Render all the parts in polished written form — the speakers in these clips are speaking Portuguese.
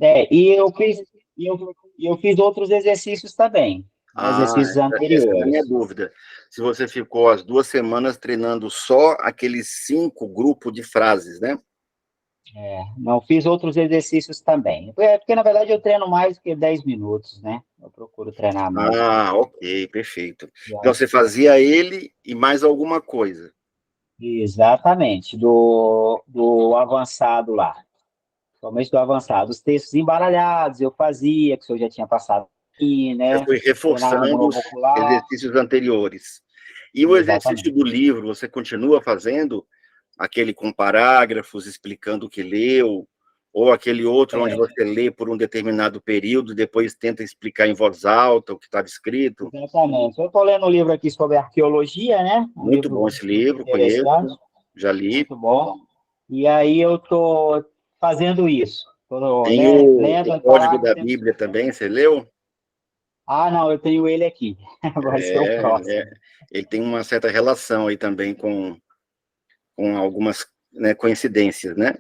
E eu fiz outros exercícios também, né, Ah, exercícios essa era a minha anteriores. dúvida. Se você ficou as 2 semanas treinando só aqueles 5 grupos de frases, né? Não fiz outros exercícios também. Porque, na verdade, eu treino mais do que 10 minutos, né? Eu procuro treinar mais do que Ah, 10 ok, perfeito. Então minutos. você fazia ele e mais alguma coisa. Exatamente, do avançado lá. Somente do avançado. Os textos embaralhados eu fazia, que o senhor já tinha passado aqui, Você né? foi Treinava no reforçando os globocular. exercícios anteriores. E o exercício Exatamente. do livro, você continua fazendo aquele com parágrafos explicando o que leu, ou aquele outro onde É, você lê por um determinado período, e depois tenta explicar em voz alta o que estava escrito? exatamente. Eu estou lendo um livro aqui sobre arqueologia, né? Um Muito bom livro esse muito livro, interessante, conheço, já li. muito bom. E aí eu estou fazendo isso. Estou, Tem né, o lendo Código parágrafo. da Bíblia também, você leu? Ah, não, eu tenho ele aqui. Vai ser o É, próximo. ele tem uma certa relação aí também com algumas, né, coincidências, né?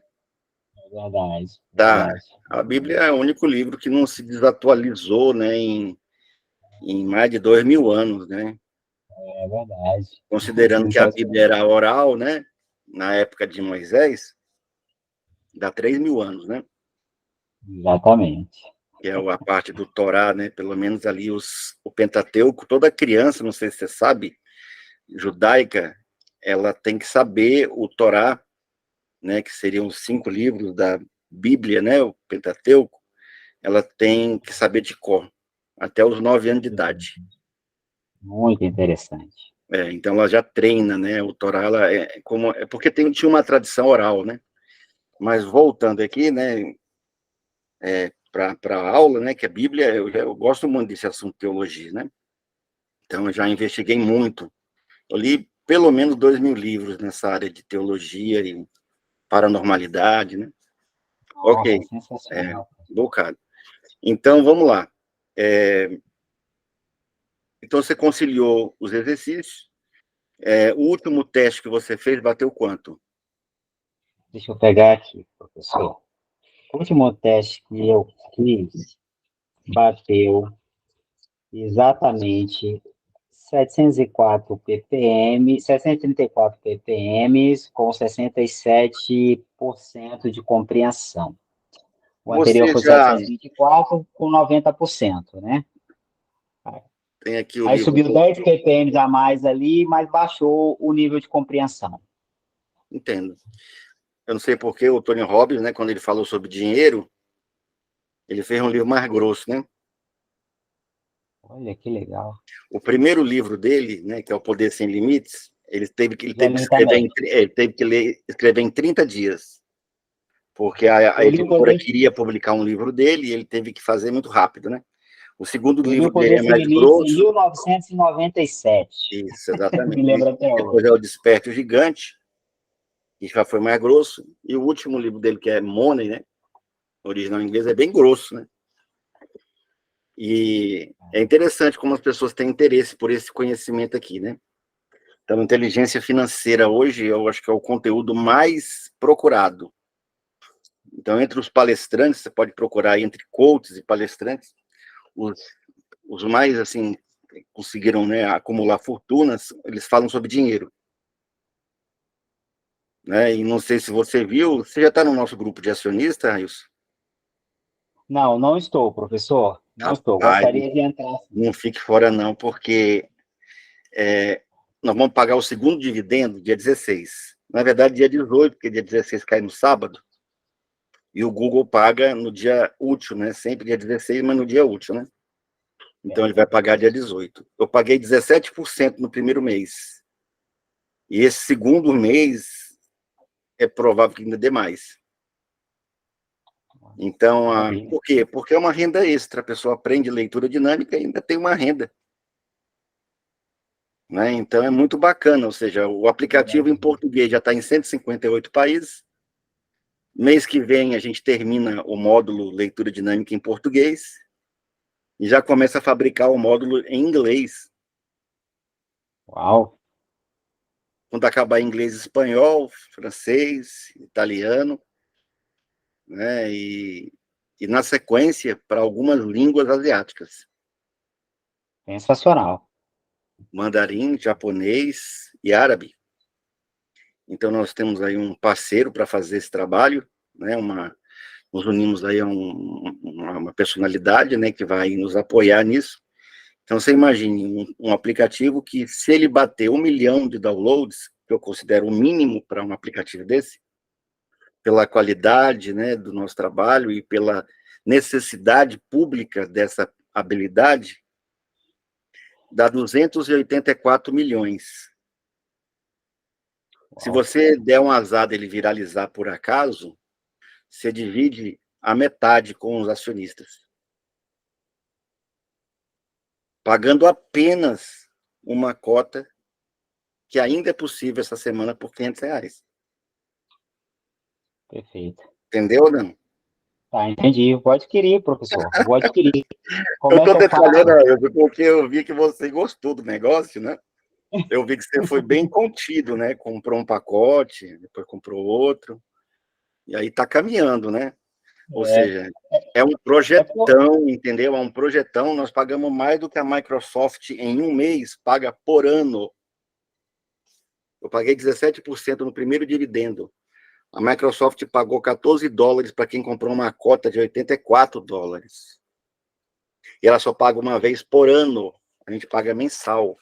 É verdade, Da, verdade. a Bíblia é o único livro que não se desatualizou, né, em mais de 2.000 anos, né? É verdade. Considerando que a Bíblia Sensacional. era oral, né? Na época de Moisés, dá 3.000 anos, né? Exatamente. Que é a parte do Torá, né? Pelo menos ali o Pentateuco, toda criança, não sei se você sabe, judaica, ela tem que saber o Torá, né? Que seriam os 5 livros da Bíblia, né? O Pentateuco, ela tem que saber de cor, até os 9 anos de idade. Muito interessante. Então ela já treina, né? O Torá, ela é porque tinha uma tradição oral, né? Mas voltando aqui, né? Para a aula, né? Que a Bíblia, eu gosto muito desse assunto de teologia, né? Então eu já investiguei muito. Eu li pelo menos 2.000 livros nessa área de teologia e paranormalidade, né? Nossa, Ok, é, sensacional. bocado. Então vamos lá. É, então você conciliou os exercícios. O último teste que você fez bateu quanto? Deixa eu pegar aqui, professor. O último teste que eu fiz bateu exatamente 704 ppm, 734 ppm com 67% de compreensão. O anterior Você foi já 724 com 90%, né? tem aqui o Aí livro subiu 10 ppm a mais ali, mas baixou o nível de compreensão. Entendo. Eu não sei porque o Tony Robbins, né, quando ele falou sobre dinheiro, ele fez um livro mais grosso, né? Olha que legal. O primeiro livro dele, né, que é O Poder Sem Limites, ele Já teve que li escrever também. ele teve que escrever em 30 dias, porque a Eu li o editora Poder, queria publicar um livro dele e ele teve que fazer muito rápido, né? O segundo eu li livro o dele Poder é Sem mais Limites em grosso, 1997. isso, exatamente. Me lembro até Depois hoje. é O Desperto Gigante, que já foi mais grosso, e o último livro dele, que é Money, né? O original em inglês é bem grosso, né? E é interessante como as pessoas têm interesse por esse conhecimento aqui, né? Então, inteligência financeira hoje, eu acho que é o conteúdo mais procurado. Então, entre os palestrantes, você pode procurar entre coaches e palestrantes, os, os mais, assim, conseguiram, né, acumular fortunas, eles falam sobre dinheiro. Né? E não sei se você viu, você já está no nosso grupo de acionistas, Railson? Não, não estou, professor. Não estou. Rapaz, Gostaria de entrar. não fique fora não, porque nós vamos pagar o segundo dividendo dia 16. Na verdade, dia 18, porque dia 16 cai no sábado, e o Google paga no dia útil, né? Sempre dia 16, mas no dia útil, né? Então ele vai pagar dia 18. Eu paguei 17% no primeiro mês. E esse segundo mês é provável que ainda dê mais. Então, Maravilha. por quê? Porque é uma renda extra. A pessoa aprende leitura dinâmica e ainda tem uma renda. Né? Então é muito bacana. Ou seja, o aplicativo em português já está em 158 países. Mês que vem a gente termina o módulo leitura dinâmica em português e já começa a fabricar o módulo em inglês. Uau. Quando acabar inglês, espanhol, francês, italiano, né? E e, na sequência, para algumas línguas asiáticas. Sensacional. Mandarim, japonês e árabe. Então, nós temos aí um parceiro para fazer esse trabalho, né? Nos unimos aí a uma personalidade, né, que vai nos apoiar nisso. Então, você imagine um aplicativo que, se ele bater 1 milhão de downloads, que eu considero o mínimo para um aplicativo desse, pela qualidade, né, do nosso trabalho e pela necessidade pública dessa habilidade, dá 284 milhões. Se você der um azar dele viralizar por acaso, você divide a metade com os acionistas, pagando apenas uma cota que ainda é possível essa semana por R$ 500. Perfeito. Entendeu, não? Tá, entendi. Vou adquirir, professor. Vou adquirir. Eu Como é estou que eu detalhando, faço? porque eu vi que você gostou do negócio, né? Eu vi que você foi bem contido, né? Comprou um pacote, depois comprou outro, e aí está caminhando, né? Ou É, seja, é um por- projetão, entendeu? É um projetão, nós pagamos mais do que a Microsoft em um mês paga por ano. Eu paguei 17% no primeiro dividendo. A Microsoft pagou $14 para quem comprou uma cota de $84. E ela só paga uma vez por ano. A gente paga mensal.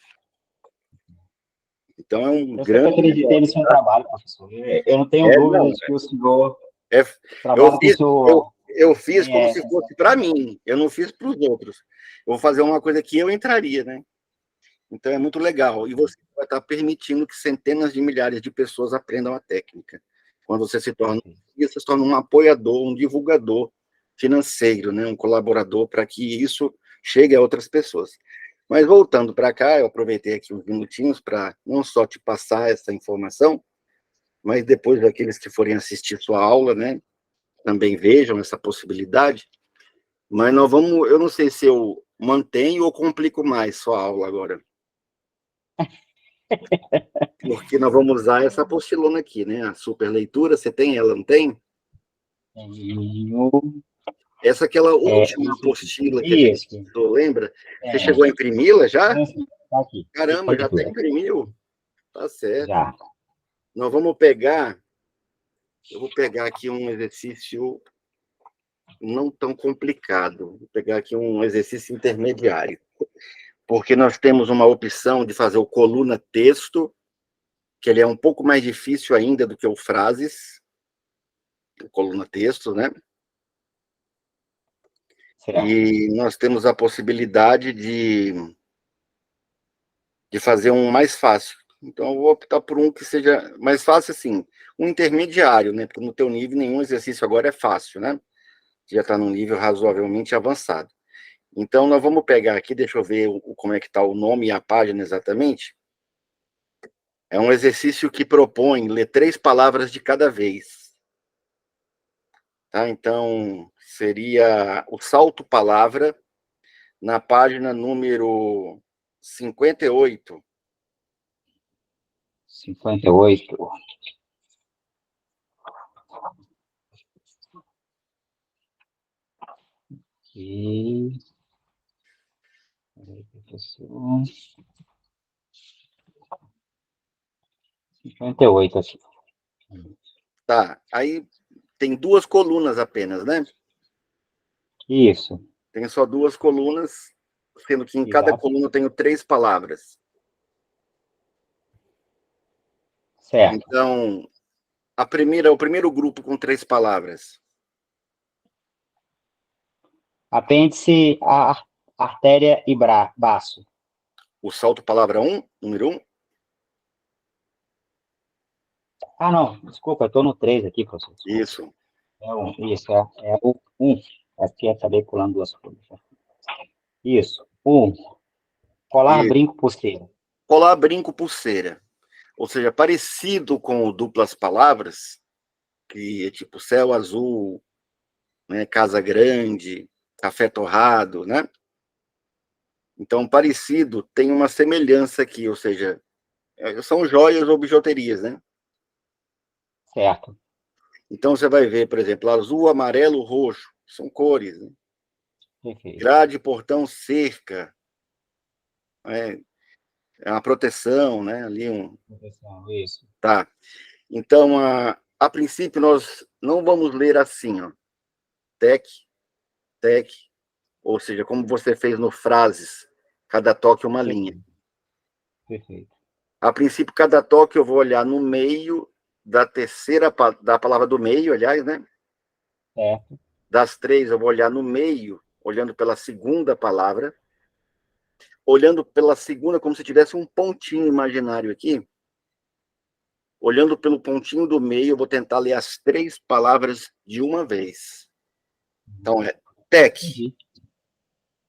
Então é um eu sempre grande acreditei no negócio, seu tá? trabalho, professor. Eu não tenho dúvida Não, de que o senhor, é, o eu trabalho que o fiz, eu, senhor eu fiz tem como é se fosse para sensacional. mim. Eu não fiz para os outros. Eu vou fazer uma coisa que eu entraria, né? Então é muito legal. E você vai estar permitindo que centenas de milhares de pessoas aprendam a técnica. Quando você se torna um apoiador, um divulgador financeiro, né? Um colaborador para que isso chegue a outras pessoas. Mas voltando para cá, eu aproveitei aqui uns minutinhos para não só te passar essa informação, mas depois aqueles que forem assistir sua aula, né? Também vejam essa possibilidade. Mas nós vamos, eu não sei se eu mantenho ou complico mais sua aula agora. Porque nós vamos usar essa apostilona aqui, né? A super leitura, você tem ela, não tem? Tenho, Essa é aquela última isso aqui. apostila que a gente Isso. lembra. Você É, chegou a imprimi-la já? sim, tá aqui. Caramba, já até Leitura. imprimiu? Tá certo. Já. Nós vamos pegar, eu vou pegar aqui um exercício não tão complicado. Vou pegar aqui um exercício intermediário. Porque nós temos uma opção de fazer o coluna texto, que ele é um pouco mais difícil ainda do que o frases, o coluna texto, né? Certo. E nós temos a possibilidade de fazer um mais fácil. Então, eu vou optar por um que seja mais fácil, assim, um intermediário, né? Porque no teu nível, nenhum exercício agora é fácil, né? Já está num nível razoavelmente avançado. Então, nós vamos pegar aqui, deixa eu ver como é que está o nome e a página exatamente. É um exercício que propõe ler 3 palavras de cada vez. Tá? Então, seria o salto palavra na página número 58. 58. E... Peraí, professor. 58 aqui. Tá, aí tem 2 colunas apenas, né? Isso. Tem só 2 colunas, sendo que em cada Exato. coluna eu tenho 3 palavras. Certo. Então, o primeiro grupo com 3 palavras. Apêndice, artéria e baço. O salto palavra 1, número 1. Ah, não. Desculpa, eu estou no 3 aqui, professor. Desculpa. Isso. Isso, é o 1. Aqui acabei pulando 2 folhas. Isso. 1. Colar, E brinco, pulseira. colar, brinco, pulseira. Ou seja, parecido com o duplas palavras, que é tipo céu azul, né, casa grande, café torrado, né? Então, parecido, tem uma semelhança aqui, ou seja, são joias ou bijuterias, né? Certo. Então, você vai ver, por exemplo, azul, amarelo, roxo. são cores, né? Perfeito. Grade, portão, cerca, é, é uma proteção, né? Ali Proteção, isso. tá. Então, a princípio, nós não vamos ler assim, ó, tec, tec, ou seja, como você fez no frases, cada toque uma linha. Perfeito. Perfeito. A princípio, cada toque eu vou olhar no meio da terceira, da palavra do meio, aliás, né? Certo. Das três, eu vou olhar no meio, olhando pela segunda palavra, olhando pela segunda como se tivesse um pontinho imaginário aqui. Olhando pelo pontinho do meio, eu vou tentar ler as três palavras de uma vez. Então, é tec. Entendi.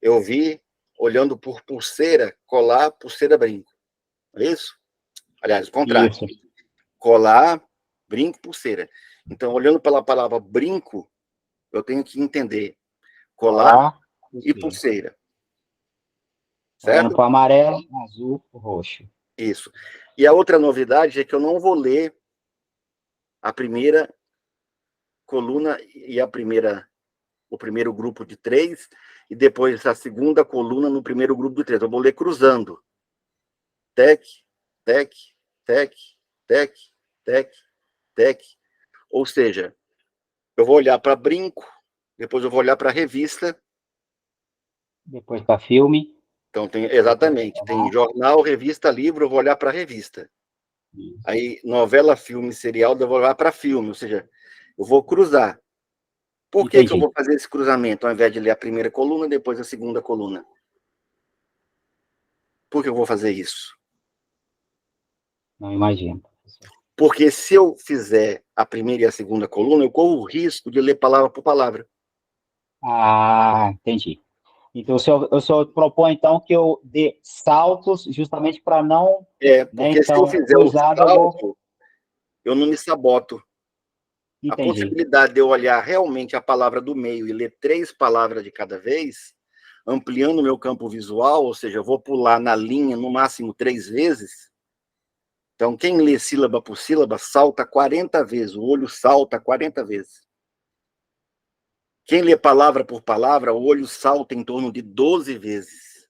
Eu vi, olhando por pulseira, colar, pulseira, brinco. É isso? Aliás, o contrário. Isso. Colar, brinco, pulseira. Então, olhando pela palavra brinco, eu tenho que entender colar Colar, e pulseira. pulseira. Olhando Certo? para o amarelo, azul, roxo. Isso. E a outra novidade é que eu não vou ler a primeira coluna e o primeiro grupo de três, e depois a segunda coluna no primeiro grupo de três. Eu vou ler cruzando. Tec, tec, tec, tec, tec, tec. Ou seja, eu vou olhar para brinco, depois eu vou olhar para revista. Depois para filme. Então, exatamente, tem jornal, revista, livro, eu vou olhar para revista. Isso. Aí, novela, filme, serial, eu vou olhar para filme, ou seja, eu vou cruzar. Por que eu Entendi. vou fazer esse cruzamento, ao invés de ler a primeira coluna, depois a segunda coluna? Por que eu vou fazer isso? Não imagino. Porque se eu fizer a primeira e a segunda coluna, eu corro o risco de ler palavra por palavra. Ah, entendi. Então, o senhor propõe, então, que eu dê saltos justamente para não, né? Porque se eu Então, fizer o cruzado, eu vou... salto, eu não me saboto. A Entendi. possibilidade de eu olhar realmente a palavra do meio e ler três palavras de cada vez, ampliando o meu campo visual, ou seja, eu vou pular na linha no máximo 3 vezes. Então, quem lê sílaba por sílaba salta 40 vezes, o olho salta 40 vezes. Quem lê palavra por palavra, o olho salta em torno de 12 vezes.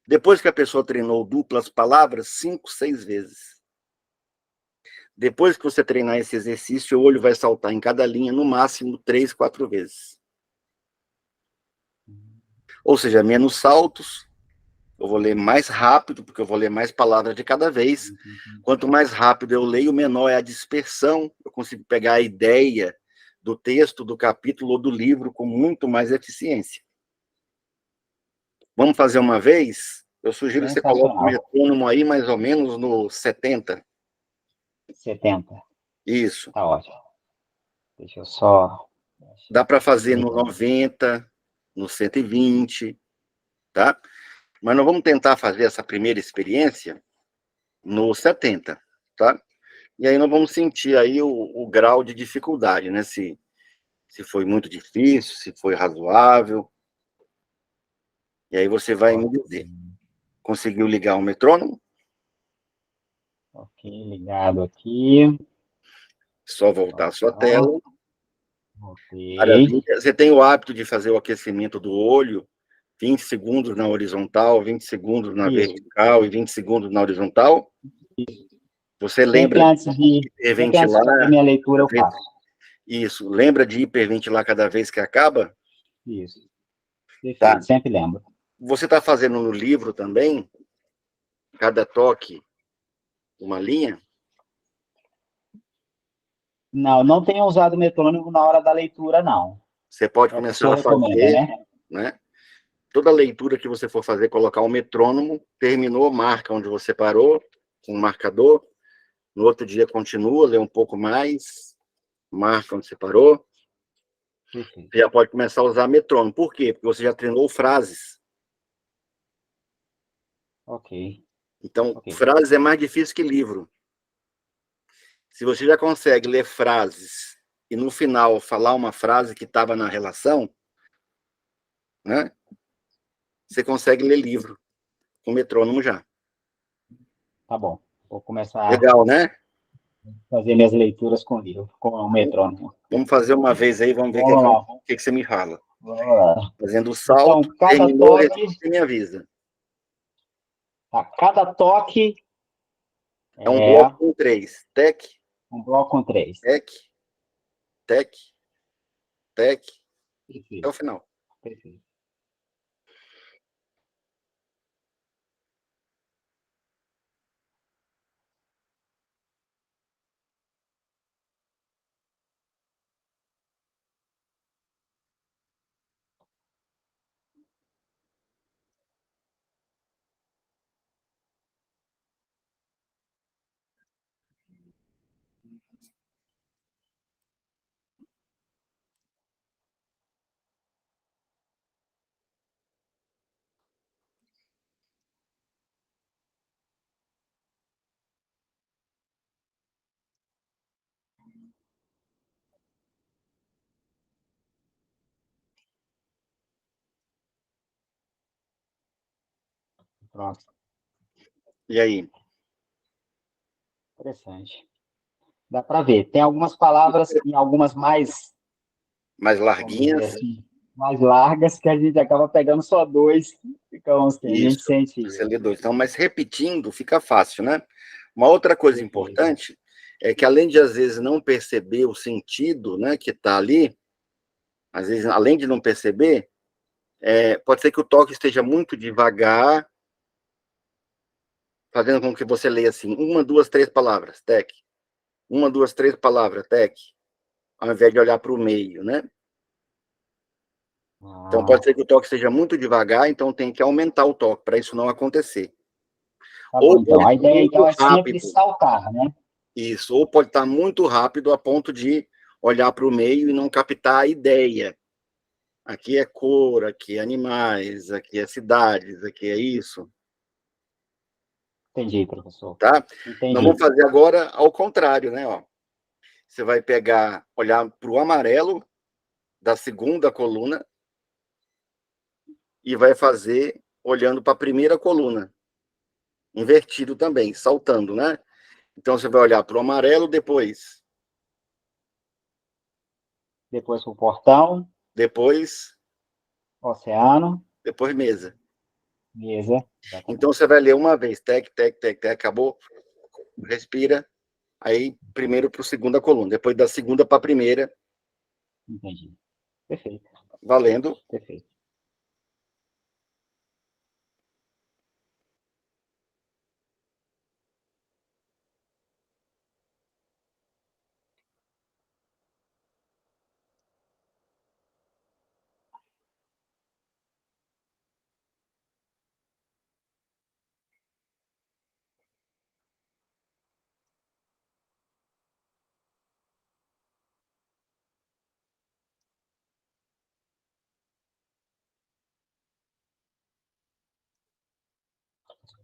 Depois que a pessoa treinou duplas palavras, 5, 6 vezes. Depois que você treinar esse exercício, o olho vai saltar em cada linha, no máximo, 3, 4 vezes. Ou seja, menos saltos, eu vou ler mais rápido, porque eu vou ler mais palavras de cada vez. Quanto mais rápido eu leio, menor é a dispersão. Eu consigo pegar a ideia do texto, do capítulo ou do livro com muito mais eficiência. Vamos fazer uma vez? Eu sugiro que você coloque o Sensacional. metrônomo aí mais ou menos no 70. 70. Isso. Tá ótimo. Deixa eu só... Dá para fazer no 90, no 120, tá? Mas nós vamos tentar fazer essa primeira experiência no 70, tá? E aí nós vamos sentir aí o grau de dificuldade, né? Se foi muito difícil, se foi razoável. E aí você vai me dizer. Conseguiu ligar o metrônomo? Ok, ligado aqui. Só voltar a sua tela. Voltei. Maravilha. Você tem o hábito de fazer o aquecimento do olho, 20 segundos na horizontal, 20 segundos na Isso. vertical e 20 segundos na horizontal? Você Sempre lembra de antes de, sempre antes de fazer hiperventilar? minha leitura, eu faço. Isso. Lembra de hiperventilar cada vez que acaba? Isso. Tá. Perfeito, sempre lembro. Você está fazendo no livro também? Cada toque, uma linha? Não, não tenho usado metrônomo na hora da leitura, não. Você pode É o que o começar senhor a recomenda, fazer, né? né? Toda leitura que você for fazer, colocar um metrônomo, terminou, marca onde você parou, com um marcador. No outro dia, continua, lê um pouco mais, marca onde você parou. Perfeito. Você já pode começar a usar metrônomo. Por quê? Porque você já treinou frases. Ok. Então, Ok. frases é mais difícil que livro. Se você já consegue ler frases e no final falar uma frase que estava na relação, né? Você consegue ler livro com metrônomo já. Tá bom. Vou começar. Legal, né? Fazer minhas leituras com livro, com o metrônomo. Vamos fazer uma vez aí, vamos ver Vamos lá, o que você me fala. vamos lá. Fazendo o Então, salto, terminou, você me avisa. cada toque É um é bloco com 3. Tec, um bloco com 3. tec, tec, tec, até Perfeito, o final. perfeito. Pronto, E aí? interessante. Dá para ver. Tem algumas palavras e algumas mais, Mais vamos dizer larguinhas? assim, mais largas que a gente acaba pegando só dois, ficam assim, a gente Isso. sente Você isso. lê 2. Então, mas repetindo fica fácil, né? Uma outra coisa Perfeito. importante é que, além de, às vezes, não perceber o sentido, né, que está ali, às vezes, além de não perceber, pode ser que o toque esteja muito devagar, fazendo com que você leia assim, 1, 2, 3 palavras, tec. 1, 2, 3 palavras, tec. Ao invés de olhar para o meio, né? Então, pode Ah, ser que o toque esteja muito devagar, então tem que aumentar o toque para isso não acontecer. tá bom, Ou então. pode A estar ideia, muito então, é sempre rápido, saltar, né? isso, ou pode estar muito rápido a ponto de olhar para o meio e não captar a ideia. Aqui é cor, aqui é animais, aqui é cidades, aqui é isso, Entendi, professor. tá? Nós Entendi. vamos fazer agora ao contrário, né? Ó. Você vai pegar, olhar para o amarelo da segunda coluna e vai fazer olhando para a primeira coluna, invertido também, saltando, né? Então você vai olhar para o amarelo, Depois o portão, depois, oceano, depois mesa. mesa, Então exatamente. você vai ler uma vez, tec, tec, tec, tec, acabou, respira, aí primeiro para a segunda coluna, depois da segunda para a primeira, Entendi. Perfeito, valendo. perfeito.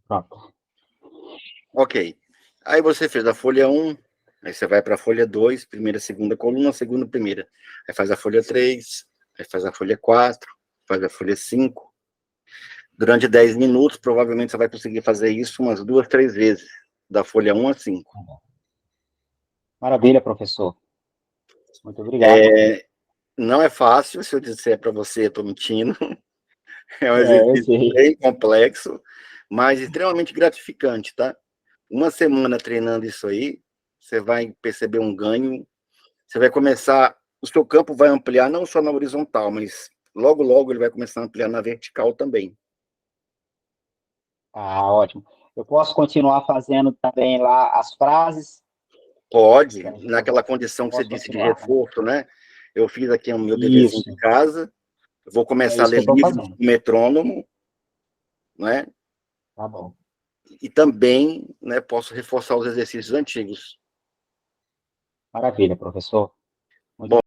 Pronto. Ok. Aí você fez a folha 1, aí você vai para a folha 2, primeira, segunda coluna, segunda, primeira. Aí faz a folha 3, aí faz a folha 4, faz a folha 5. Durante 10 minutos, provavelmente você vai conseguir fazer isso umas 2, 3 vezes, da folha 1 a 5. Maravilha, professor. Muito obrigado. É, não é fácil, se eu disser para você, estou mentindo. É um Eu exercício sei. bem complexo, mas extremamente gratificante, tá? Uma semana treinando isso aí, você vai perceber um ganho. Você vai começar, o seu campo vai ampliar não só na horizontal, mas logo, logo ele vai começar a ampliar na vertical também. Ah, ótimo. Eu posso continuar fazendo também lá as frases? Pode, Eu naquela condição que você posso disse de continuar, né? reforço, né? Eu fiz aqui o meu deverzinho de Isso. casa, eu vou É começar a isso que ler eu estou livros fazendo. com metrônomo, né? Tá bom. E também, né, posso reforçar os exercícios antigos. Maravilha, professor. Muito Bom,